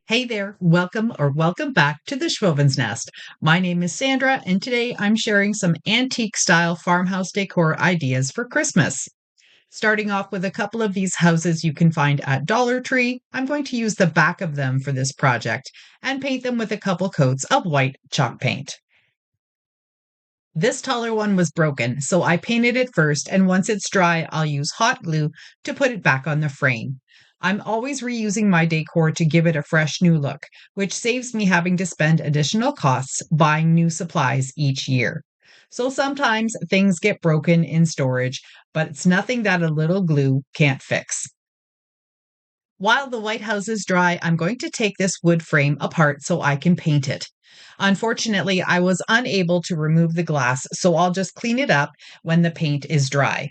Hey there, welcome back to the Schwovin's Nest. My name is Sandra, and today I'm sharing some antique style farmhouse decor ideas for Christmas. Starting off with a couple of these houses you can find at Dollar Tree, I'm going to use the back of them for this project and paint them with a couple coats of white chalk paint. This taller one was broken, so I painted it first, and once it's dry, I'll use hot glue to put it back on the frame. I'm always reusing my decor to give it a fresh new look, which saves me having to spend additional costs buying new supplies each year. So sometimes things get broken in storage, but it's nothing that a little glue can't fix. While the white house is dry, I'm going to take this wood frame apart so I can paint it. Unfortunately, I was unable to remove the glass, so I'll just clean it up when the paint is dry.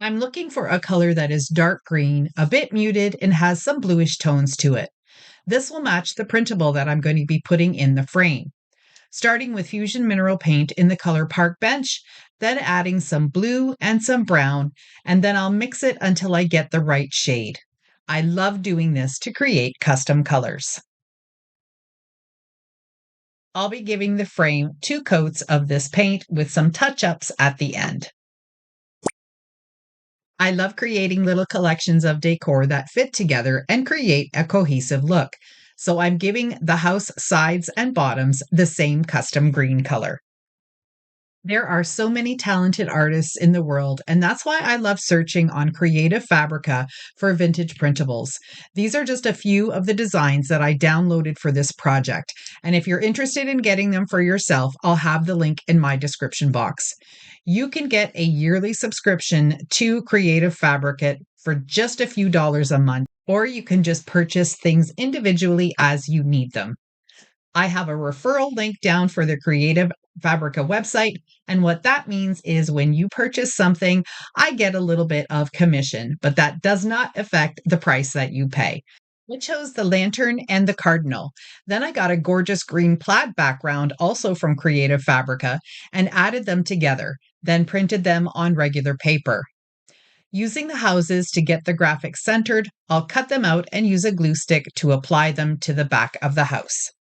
I'm looking for a color that is dark green, a bit muted, and has some bluish tones to it. This will match the printable that I'm going to be putting in the frame. Starting with Fusion Mineral Paint in the color Park Bench, then adding some blue and some brown, and then I'll mix it until I get the right shade. I love doing this to create custom colors. I'll be giving the frame 2 coats of this paint with some touch-ups at the end. I love creating little collections of decor that fit together and create a cohesive look. So I'm giving the house sides and bottoms the same custom green color. There are so many talented artists in the world, and that's why I love searching on Creative Fabrica for vintage printables. These are just a few of the designs that I downloaded for this project, and if you're interested in getting them for yourself, I'll have the link in my description box. You can get a yearly subscription to Creative Fabrica for just a few dollars a month, or you can just purchase things individually as you need them. I have a referral link down for the Creative Fabrica website. And what that means is when you purchase something, I get a little bit of commission, but that does not affect the price that you pay. I chose the lantern and the cardinal. Then I got a gorgeous green plaid background, also from Creative Fabrica, and added them together, then printed them on regular paper. Using the houses to get the graphics centered, I'll cut them out and use a glue stick to apply them to the back of the house.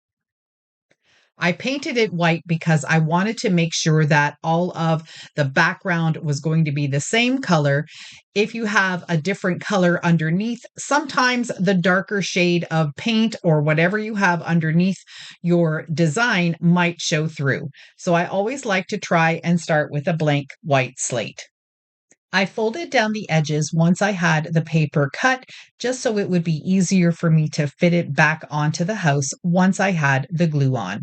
I painted it white because I wanted to make sure that all of the background was going to be the same color. If you have a different color underneath, sometimes the darker shade of paint or whatever you have underneath your design might show through. So I always like to try and start with a blank white slate. I folded down the edges once I had the paper cut, just so it would be easier for me to fit it back onto the house once I had the glue on.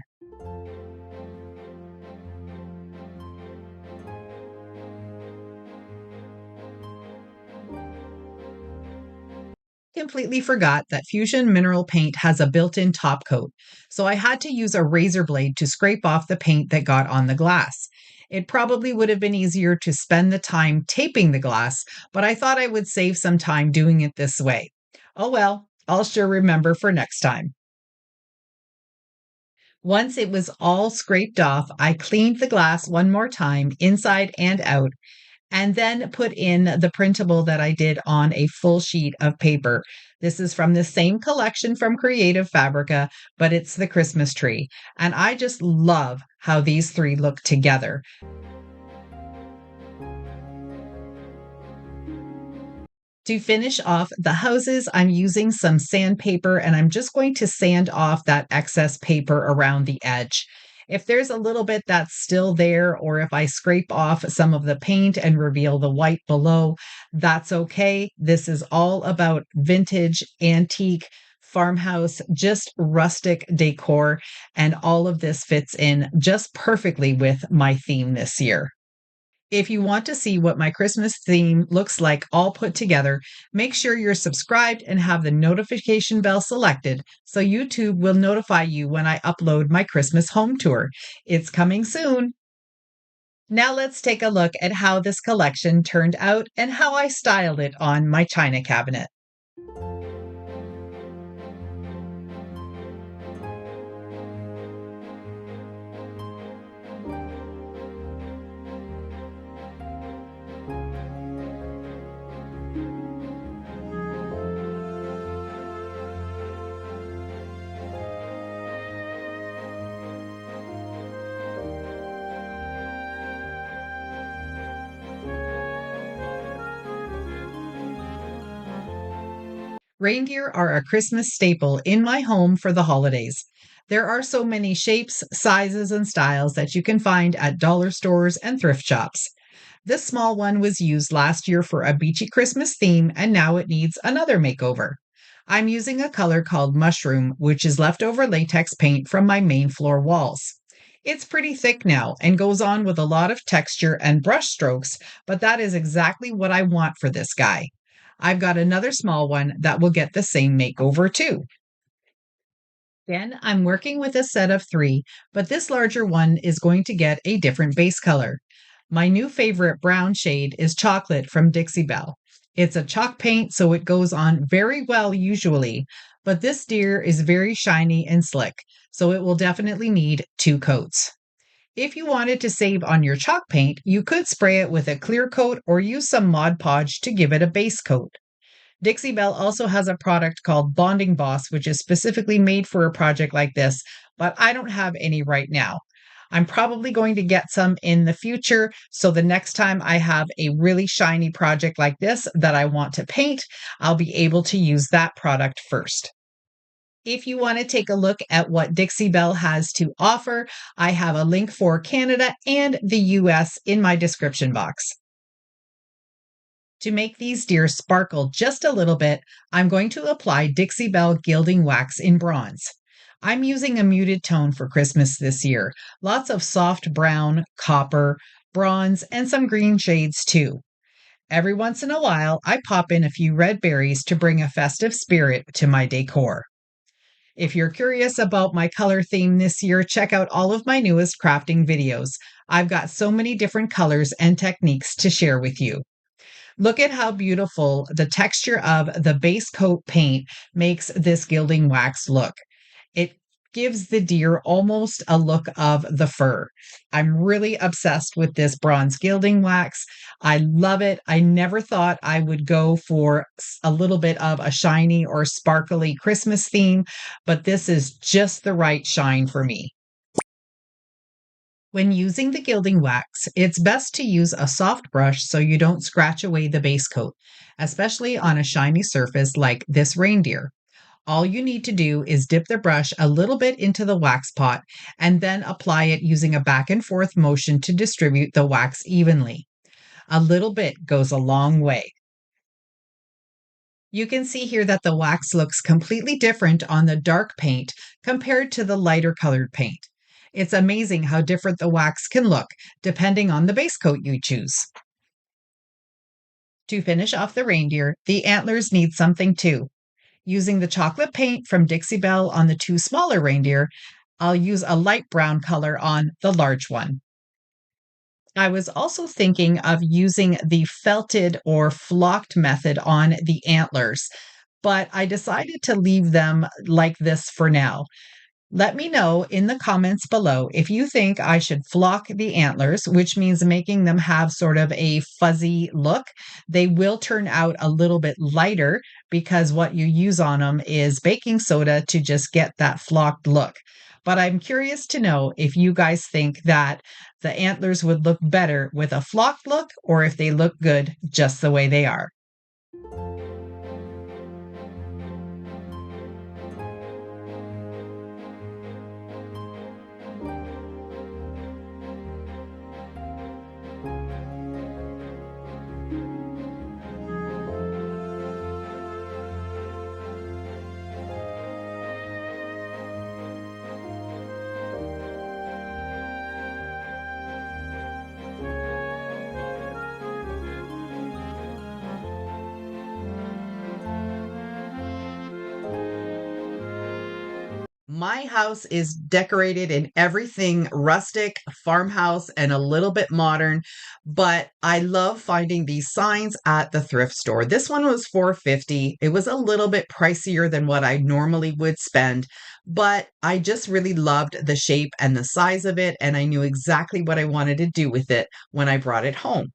Completely forgot that Fusion Mineral Paint has a built-in top coat, so I had to use a razor blade to scrape off the paint that got on the glass. It probably would have been easier to spend the time taping the glass, but I thought I would save some time doing it this way. Oh well, I'll sure remember for next time. Once it was all scraped off, I cleaned the glass one more time, inside and out, and then put in the printable that I did on a full sheet of paper. This is from the same collection from Creative Fabrica, but it's the Christmas tree. And I just love how these three look together. To finish off the houses, I'm using some sandpaper and I'm just going to sand off that excess paper around the edge. If there's a little bit that's still there, or if I scrape off some of the paint and reveal the white below, that's okay. This is all about vintage, antique, farmhouse, just rustic decor, and all of this fits in just perfectly with my theme this year. If you want to see what my Christmas theme looks like all put together, make sure you're subscribed and have the notification bell selected so YouTube will notify you when I upload my Christmas home tour. It's coming soon. Now let's take a look at how this collection turned out and how I styled it on my china cabinet. Reindeer are a Christmas staple in my home for the holidays. There are so many shapes, sizes, and styles that you can find at dollar stores and thrift shops. This small one was used last year for a beachy Christmas theme, and now it needs another makeover. I'm using a color called Mushroom, which is leftover latex paint from my main floor walls. It's pretty thick now and goes on with a lot of texture and brush strokes, but that is exactly what I want for this guy. I've got another small one that will get the same makeover too. Then I'm working with a set of three, but this larger one is going to get a different base color. My new favorite brown shade is Chocolate from BELLE. It's a chalk paint, so it goes on very well usually, but this deer is very shiny and slick, so it will definitely need two coats. If you wanted to save on your chalk paint, you could spray it with a clear coat or use some Mod Podge to give it a base coat. DIXIE also has a product called Bonding Boss, which is specifically made for a project like this, but I don't have any right now. I'm probably going to get some in the future, so the next time I have a really shiny project like this that I want to paint, I'll be able to use that product first. If you want to take a look at what DIXIE has to offer, I have a link for Canada and the US in my description box. To make these deer sparkle just a little bit, I'm going to apply DIXIE Gilding Wax in bronze. I'm using a muted tone for Christmas this year. Lots of soft brown, copper, bronze, and some green shades too. Every once in a while, I pop in a few red berries to bring a festive spirit to my decor. If you're curious about my color theme this year, check out all of my newest crafting videos. I've got so many different colors and techniques to share with you. Look at how beautiful the texture of the base coat paint makes this gilding wax look. It gives the deer almost a look of the fur. I'm really obsessed with this bronze gilding wax. I love it. I never thought I would go for a little bit of a shiny or sparkly Christmas theme, but this is just the right shine for me. When using the gilding wax, it's best to use a soft brush so you don't scratch away the base coat, especially on a shiny surface like this reindeer. All you need to do is dip the brush a little bit into the wax pot and then apply it using a back and forth motion to distribute the wax evenly. A little bit goes a long way. You can see here that the wax looks completely different on the dark paint compared to the lighter colored paint. It's amazing how different the wax can look depending on the base coat you choose. To finish off the reindeer, the antlers need something too. Using the chocolate paint from DIXIE on the two smaller reindeer, I'll use a light brown color on the large one. I was also thinking of using the felted or flocked method on the antlers, but I decided to leave them like this for now. Let me know in the comments below if you think I should flock the antlers, which means making them have sort of a fuzzy look. They will turn out a little bit lighter because what you use on them is baking soda to just get that flocked look. But I'm curious to know if you guys think that the antlers would look better with a flocked look or if they look good just the way they are. My house is decorated in everything rustic, farmhouse, and a little bit modern, but I love finding these signs at the thrift store. This one was $4.50. It was a little bit pricier than what I normally would spend, but I just really loved the shape and the size of it, and I knew exactly what I wanted to do with it when I brought it home.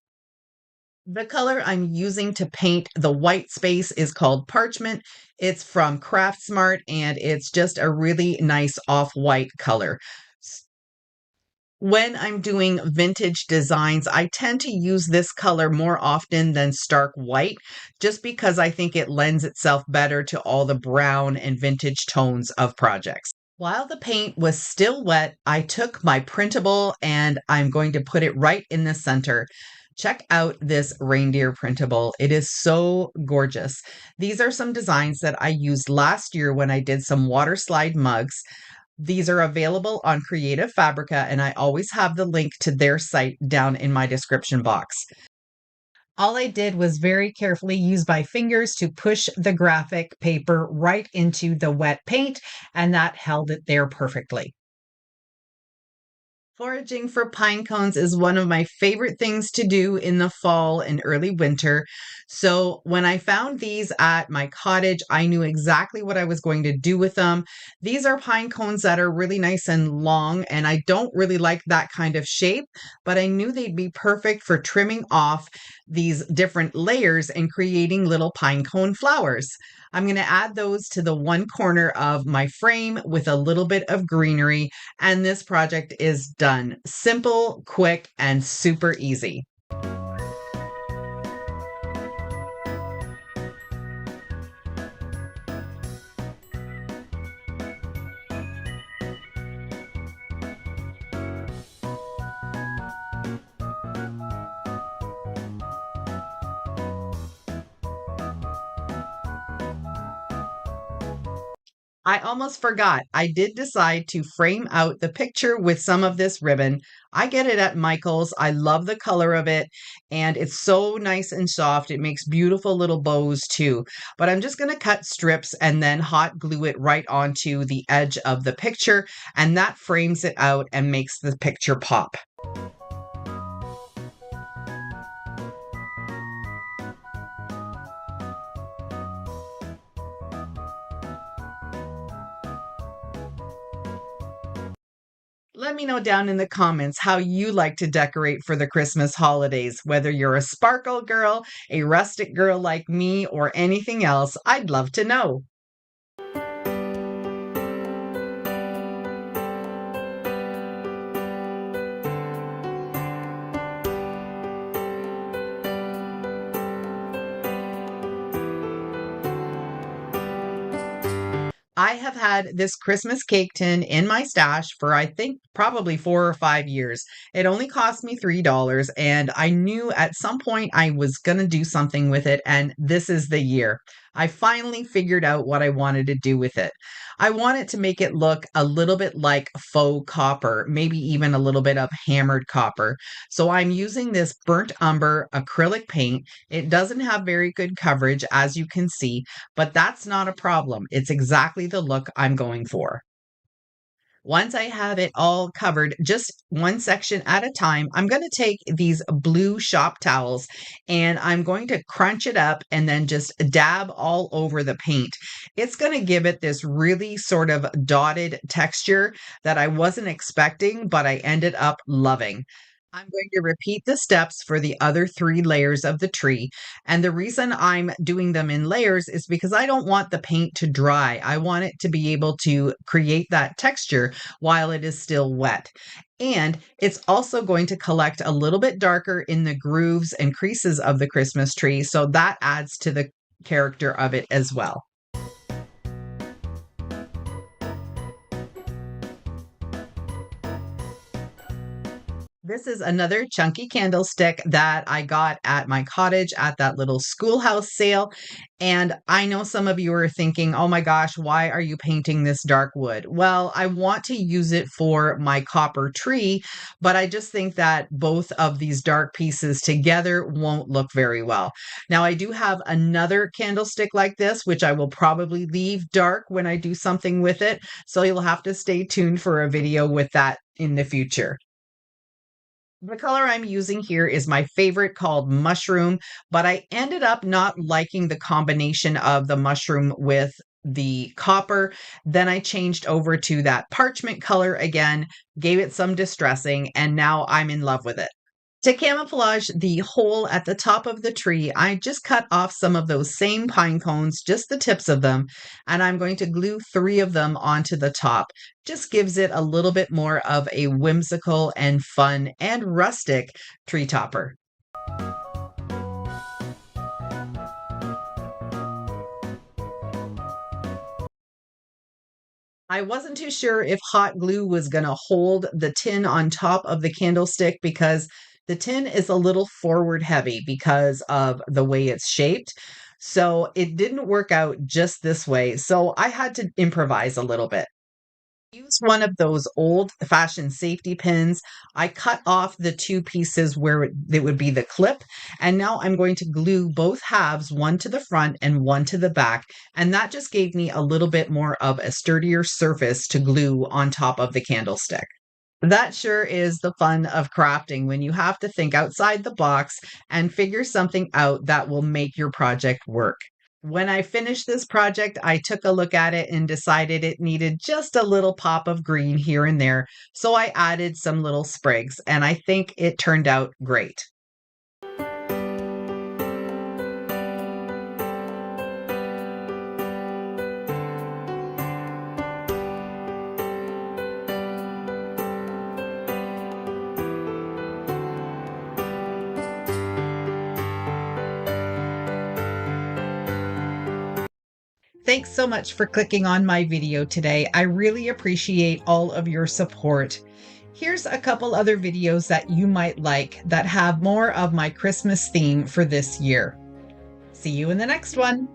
The color I'm using to paint the white space is called Parchment. It's from Craft Smart and it's just a really nice off-white color. When I'm doing vintage designs, I tend to use this color more often than stark white, just because I think it lends itself better to all the brown and vintage tones of projects. While the paint was still wet, I took my printable and I'm going to put it right in the center. Check out this reindeer printable. It is so gorgeous. These are some designs that I used last year when I did some water slide mugs. These are available on Creative Fabrica, and I always have the link to their site down in my description box. All I did was very carefully use my fingers to push the graphic paper right into the wet paint, and that held it there perfectly. Foraging for pine cones is one of my favorite things to do in the fall and early winter. So when I found these at my cottage, I knew exactly what I was going to do with them. These are pine cones that are really nice and long, and I don't really like that kind of shape, but I knew they'd be perfect for trimming off these different layers and creating little pine cone flowers. I'm going to add those to the one corner of my frame with a little bit of greenery, and this project is done. Simple, quick, and super easy. I almost forgot. I did decide to frame out the picture with some of this ribbon. I get it at Michael's. I love the color of it, and it's so nice and soft. It makes beautiful little bows too. But I'm just going to cut strips and then hot glue it right onto the edge of the picture, and that frames it out and makes the picture pop. Let me know down in the comments how you like to decorate for the Christmas holidays. Whether you're a sparkle girl, a rustic girl like me, or anything else, I'd love to know. I have had this Christmas cake tin in my stash for I think probably 4 or 5 years. It only cost me $3, and I knew at some point I was going to do something with it, and this is the year. I finally figured out what I wanted to do with it. I wanted to make it look a little bit like faux copper, maybe even a little bit of hammered copper. So I'm using this burnt umber acrylic paint. It doesn't have very good coverage, as you can see, but that's not a problem. It's exactly the look I'm going for. Once I have it all covered, just one section at a time, I'm going to take these blue shop towels and I'm going to crunch it up and then just dab all over the paint. It's going to give it this really sort of dotted texture that I wasn't expecting, but I ended up loving. I'm going to repeat the steps for the other 3 layers of the tree. And the reason I'm doing them in layers is because I don't want the paint to dry. I want it to be able to create that texture while it is still wet. And it's also going to collect a little bit darker in the grooves and creases of the Christmas tree. So that adds to the character of it as well. This is another chunky candlestick that I got at my cottage at that little schoolhouse sale. And I know some of you are thinking, oh my gosh, why are you painting this dark wood? Well, I want to use it for my copper tree, but I just think that both of these dark pieces together won't look very well. Now, I do have another candlestick like this, which I will probably leave dark when I do something with it. So you'll have to stay tuned for a video with that in the future. The color I'm using here is my favorite, called Mushroom, but I ended up not liking the combination of the mushroom with the copper. Then I changed over to that parchment color again, gave it some distressing, and now I'm in love with it. To camouflage the hole at the top of the tree, I just cut off some of those same pine cones, just the tips of them, and I'm going to glue 3 of them onto the top. Just gives it a little bit more of a whimsical and fun and rustic tree topper. I wasn't too sure if hot glue was going to hold the tin on top of the candlestick because the tin is a little forward heavy because of the way it's shaped. So it didn't work out just this way. So I had to improvise a little bit. Use one of those old-fashioned safety pins. I cut off the 2 pieces where it would be the clip, and now I'm going to glue both halves, one to the front and one to the back, and that just gave me a little bit more of a sturdier surface to glue on top of the candlestick. That sure is the fun of crafting when you have to think outside the box and figure something out that will make your project work. When I finished this project, I took a look at it and decided it needed just a little pop of green here and there. So I added some little sprigs, and I think it turned out great. Thanks so much for clicking on my video today. I really appreciate all of your support. Here's a couple other videos that you might like that have more of my Christmas theme for this year. See you in the next one.